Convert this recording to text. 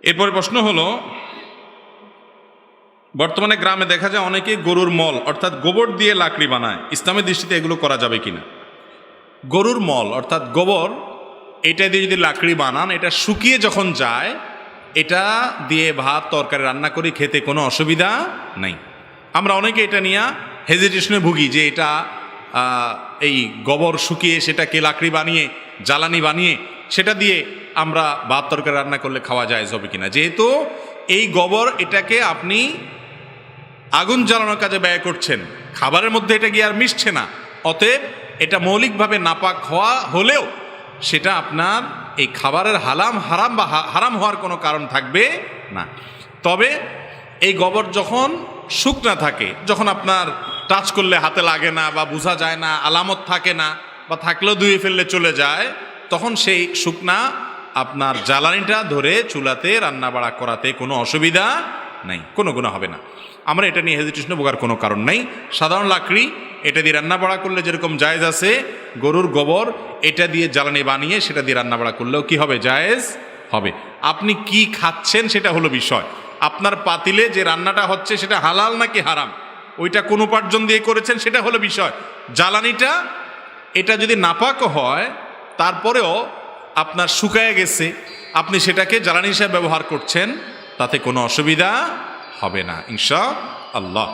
এরপরে প্রশ্ন হলো, বর্তমানে গ্রামে দেখা যায় অনেকেই গরুর মল অর্থাৎ গোবর দিয়ে লাকড়ি বানায়। ইসলামের দৃষ্টিতে এগুলো করা যাবে কিনা? গরুর মল অর্থাৎ গোবর, এটা দিয়ে যদি লাকড়ি বানান, এটা শুকিয়ে যখন যায়, এটা দিয়ে ভাত তরকারি রান্না করে খেতে কোনো অসুবিধা নাই। আমরা অনেকে এটা নিয়ে হেজিটেশনে ভুগি যে এটা এই গোবর শুকিয়ে সেটাকে লাকড়ি বানিয়ে জ্বালানি বানিয়ে সেটা দিয়ে আমরা ভাত তরকারি রান্না করলে খাওয়া যায় হবে কিনা। যেহেতু এই গোবর এটাকে আপনি আগুন জ্বালানোর কাজে ব্যয় করছেন, খাবারের মধ্যে এটা গিয়ে আর মিশছে না, অতএব এটা মৌলিকভাবে নাপাক হওয়া হলেও সেটা আপনার এই খাবারের হারাম হওয়ার কোনো কারণ থাকবে না। তবে এই গোবর যখন শুকনা থাকে, যখন আপনার টাচ করলে হাতে লাগে না বা বোঝা যায় না, আলামত থাকে না, বা থাকলেও ধুয়ে ফেললে চলে যায়, তখন সেই শুকনা আপনার জ্বালানিটা ধরে চুলাতে রান্না বাড়া করাতে কোনো অসুবিধা নাই, কোনো গুনাহ হবে না। আমরা এটা নিয়ে হেজিটেশনে ভোগার কোনো কারণ নাই। সাধারণ লাকড়ি এটা দিয়ে রান্না বাড়া করলে যেরকম জায়েজ আছে, গরুর গোবর এটা দিয়ে জ্বালানি বানিয়ে সেটা দিয়ে রান্না বাড়া করলেও কি হবে? জায়েজ হবে। আপনি কি খাচ্ছেন সেটা হলো বিষয়। আপনার পাতিলে যে রান্নাটা হচ্ছে সেটা হালাল নাকি হারাম, ওইটা কোন উপার্জন দিয়ে করেছেন সেটা হলো বিষয়। জ্বালানিটা এটা যদি নাপাক হয়, তারপরেও আপনার শুকায় গেছে, আপনি সেটাকে জ্বালানি হিসেবে ব্যবহার করছেন, তাতে কোনো অসুবিধা হবে না ইনশাআল্লাহ।